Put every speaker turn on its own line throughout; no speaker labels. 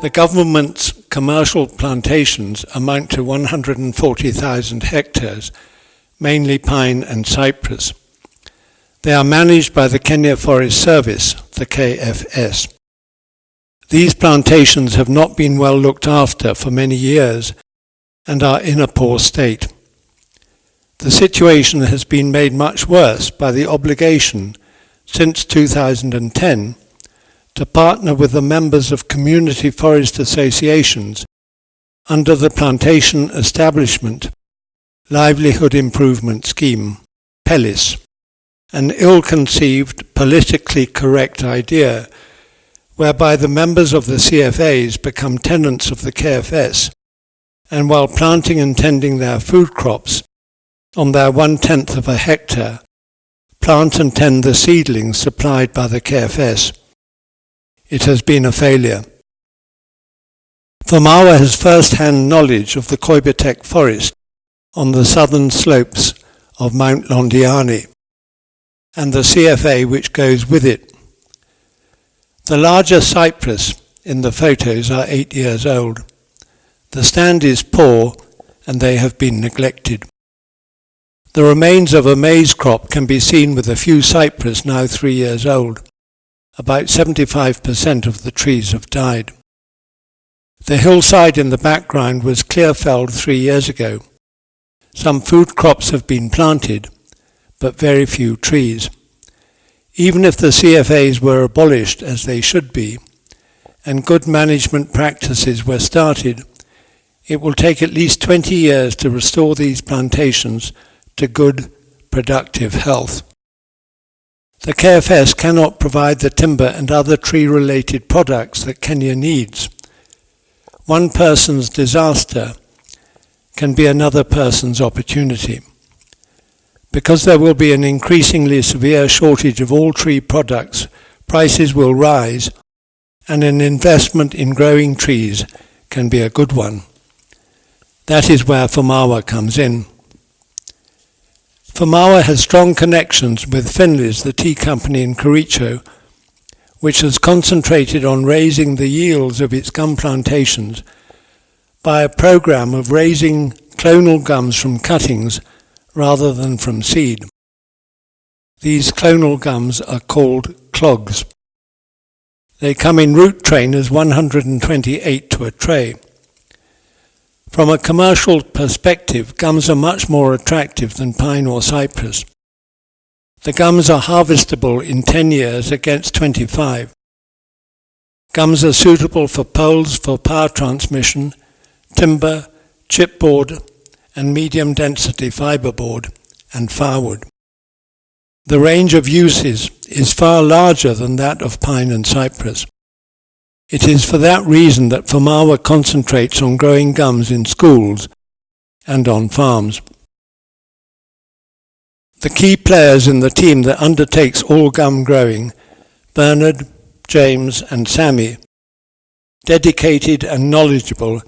The government's commercial plantations amount to 140,000 hectares, mainly pine and cypress. They are managed by the Kenya Forest Service, the KFS. These plantations have not been well looked after for many years and are in a poor state. The situation has been made much worse by the obligation, since 2010, to partner with the members of community forest associations under the Plantation Establishment Livelihood Improvement Scheme, PELIS, an ill-conceived, politically correct idea whereby the members of the CFAs become tenants of the KFS, and while planting and tending their food crops on their 1/10 of a hectare, plant and tend the seedlings supplied by the KFS. It has been a failure. Fomawa has first-hand knowledge of the Koibatek forest on the southern slopes of Mount Londiani and the CFA which goes with it. The larger cypress in the photos are 8 years old. The stand is poor and they have been neglected. The remains of a maize crop can be seen with a few cypress now 3 years old. About 75% of the trees have died. The hillside in the background was clear-felled 3 years ago. Some food crops have been planted, but very few trees. Even if the CFAs were abolished, as they should be, and good management practices were started, it will take at least 20 years to restore these plantations to good, productive health. The KFS cannot provide the timber and other tree-related products that Kenya needs. One person's disaster can be another person's opportunity. Because there will be an increasingly severe shortage of all tree products, prices will rise, and an investment in growing trees can be a good one. That is where Fomawa comes in. Fomawa has strong connections with Finley's, the tea company in Kericho, which has concentrated on raising the yields of its gum plantations by a program of raising clonal gums from cuttings rather than from seed. These clonal gums are called clogs. They come in root trainers 128 to a tray. From a commercial perspective, gums are much more attractive than pine or cypress. The gums are harvestable in 10 years against 25. Gums are suitable for poles for power transmission, timber, chipboard, and medium-density fiberboard and firewood. The range of uses is far larger than that of pine and cypress. It is for that reason that Fomawa concentrates on growing gums in schools and on farms. The key players in the team that undertakes all gum growing, Bernard, James and Sammy, dedicated and knowledgeable,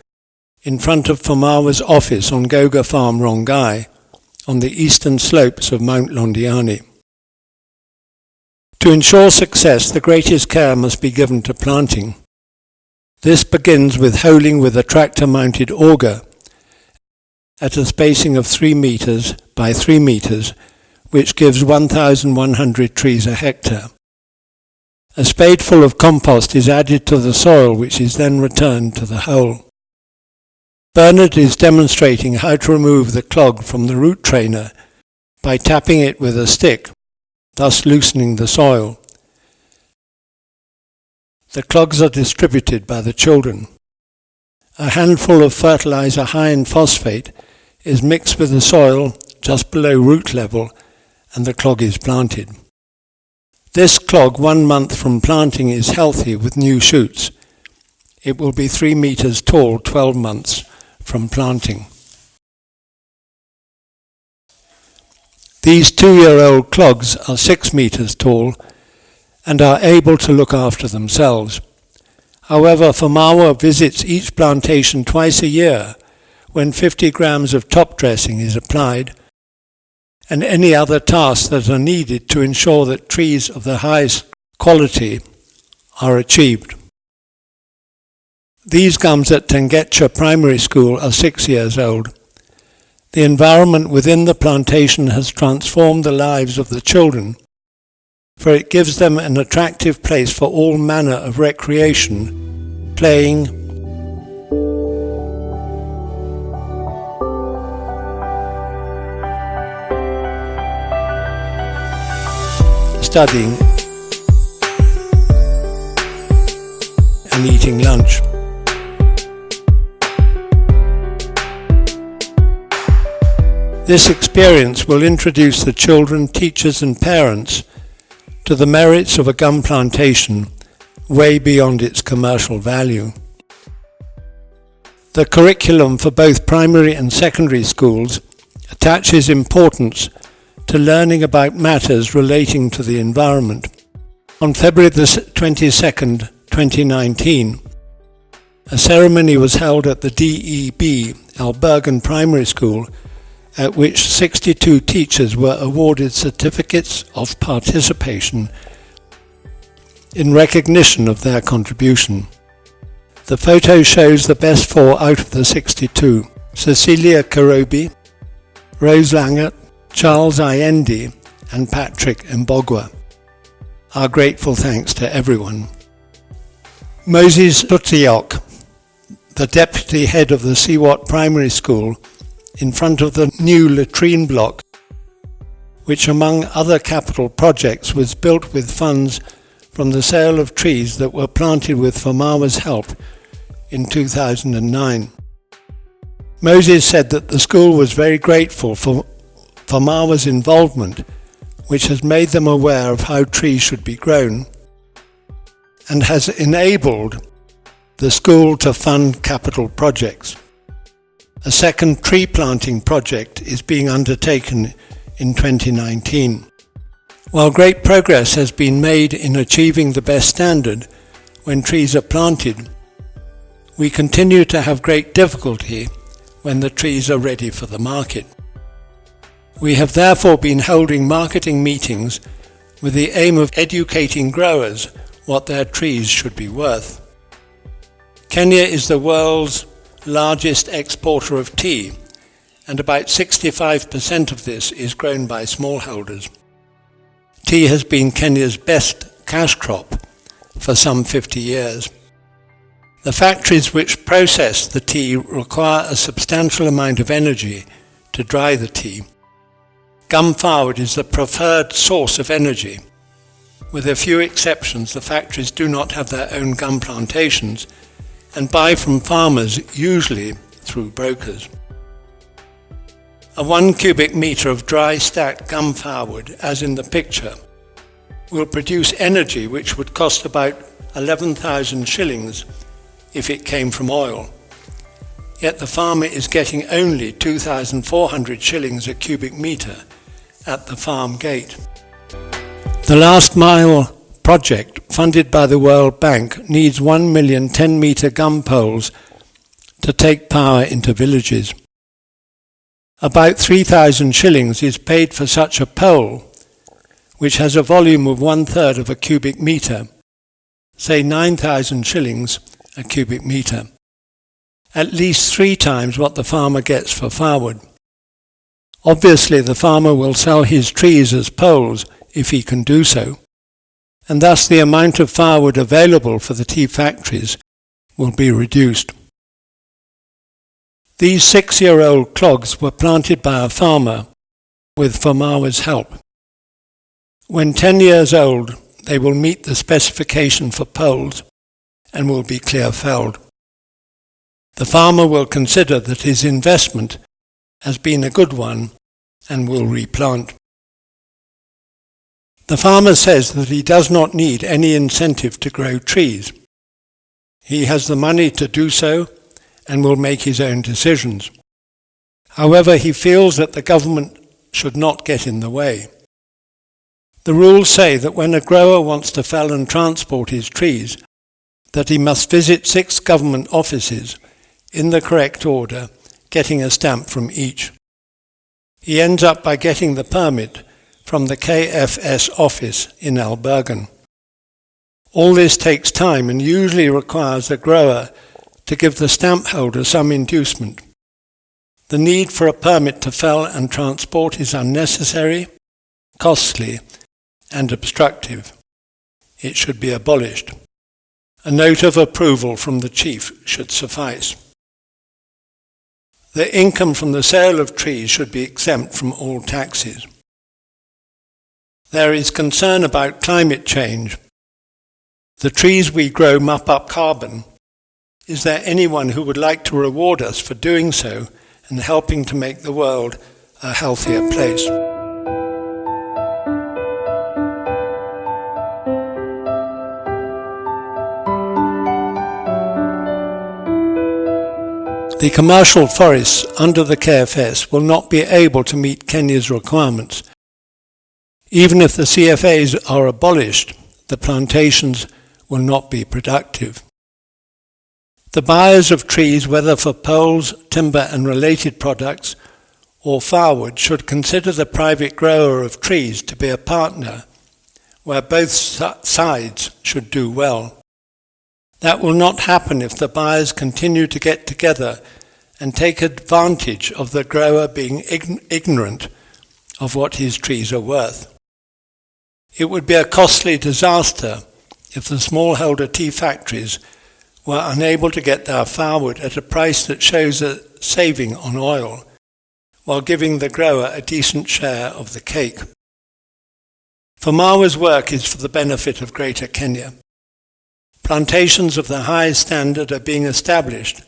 in front of Fomawa's office on Goga Farm, Rongai, on the eastern slopes of Mount Londiani. To ensure success, the greatest care must be given to planting. This begins with holing with a tractor-mounted auger at a spacing of 3 meters by 3 meters, which gives 1,100 trees a hectare. A spadeful of compost is added to the soil, which is then returned to the hole. Bernard is demonstrating how to remove the clog from the root trainer by tapping it with a stick, thus loosening the soil. The clogs are distributed by the children. A handful of fertilizer high in phosphate is mixed with the soil just below root level, and the clog is planted. This clog 1 month from planting is healthy with new shoots. It will be 3 meters tall 12 months from planting. These 2-year-old clogs are 6 meters tall and are able to look after themselves. However, Fomawa visits each plantation twice a year when 50 grams of top dressing is applied and any other tasks that are needed to ensure that trees of the highest quality are achieved. These gums at Tengetcha Primary School are 6 years old. The environment within the plantation has transformed the lives of the children, for it gives them an attractive place for all manner of recreation, playing, studying, and eating lunch. This experience will introduce the children, teachers and parents to the merits of a gum plantation way beyond its commercial value. The curriculum for both primary and secondary schools attaches importance to learning about matters relating to the environment. On February the 22nd, 2019, a ceremony was held at the DEB Albergan Primary School, at which 62 teachers were awarded certificates of participation in recognition of their contribution. The photo shows the best 4 out of the 62: Cecilia Karobi, Rose Langert, Charles Ayendi and Patrick Mbogwa. Our grateful thanks to everyone. Moses Tutiok, the deputy head of the Siwat Primary School, in front of the new latrine block, which among other capital projects was built with funds from the sale of trees that were planted with Fomawa's help in 2009. Moses said that the school was very grateful for Fomawa's involvement, which has made them aware of how trees should be grown and has enabled the school to fund capital projects. A second tree planting project is being undertaken in 2019. While great progress has been made in achieving the best standard when trees are planted, we continue to have great difficulty when the trees are ready for the market. We have therefore been holding marketing meetings with the aim of educating growers what their trees should be worth. Kenya is the world's largest exporter of tea, and about 65% of this is grown by smallholders. Tea has been Kenya's best cash crop for some 50 years. The factories which process the tea require a substantial amount of energy to dry the tea. Gum firewood is the preferred source of energy. With a few exceptions, the factories do not have their own gum plantations and buy from farmers, usually through brokers. A 1 cubic metre of dry stacked gum firewood, as in the picture, will produce energy which would cost about 11,000 shillings if it came from oil. Yet the farmer is getting only 2,400 shillings a cubic metre at the farm gate. The Last Mile project, funded by the World Bank, needs 1 million 10-metre gum poles to take power into villages. About 3,000 shillings is paid for such a pole, which has a volume of 1/3 of a cubic metre, say 9,000 shillings a cubic metre, at least 3 times what the farmer gets for firewood. Obviously, the farmer will sell his trees as poles if he can do so, and thus the amount of firewood available for the tea factories will be reduced. These 6-year-old clogs were planted by a farmer with Fomawa's help. When 10 years old, they will meet the specification for poles and will be clear-felled. The farmer will consider that his investment has been a good one and will replant. The farmer says that he does not need any incentive to grow trees. He has the money to do so and will make his own decisions. However, he feels that the government should not get in the way. The rules say that when a grower wants to fell and transport his trees, that he must visit 6 government offices in the correct order, getting a stamp from each. He ends up by getting the permit from the KFS office in Albergan. All this takes time and usually requires the grower to give the stamp holder some inducement. The need for a permit to fell and transport is unnecessary, costly, and obstructive. It should be abolished. A note of approval from the chief should suffice. The income from the sale of trees should be exempt from all taxes. There is concern about climate change. The trees we grow mop up carbon. Is there anyone who would like to reward us for doing so and helping to make the world a healthier place? The commercial forests under the KFS will not be able to meet Kenya's requirements. Even if the CFAs are abolished, the plantations will not be productive. The buyers of trees, whether for poles, timber and related products, or firewood, should consider the private grower of trees to be a partner, where both sides should do well. That will not happen if the buyers continue to get together and take advantage of the grower being ignorant of what his trees are worth. It would be a costly disaster if the smallholder tea factories were unable to get their firewood at a price that shows a saving on oil, while giving the grower a decent share of the cake. Fomawa's work is for the benefit of Greater Kenya. Plantations of the highest standard are being established,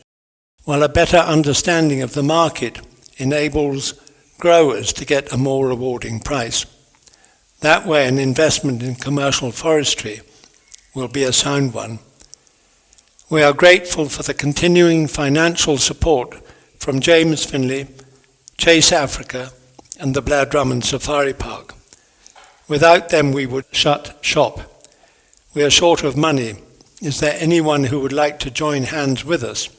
while a better understanding of the market enables growers to get a more rewarding price. That way, an investment in commercial forestry will be a sound one. We are grateful for the continuing financial support from James Finley, Chase Africa, and the Blair Drummond Safari Park. Without them, we would shut shop. We are short of money. Is there anyone who would like to join hands with us?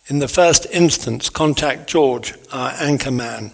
In the first instance, contact George, our anchor man.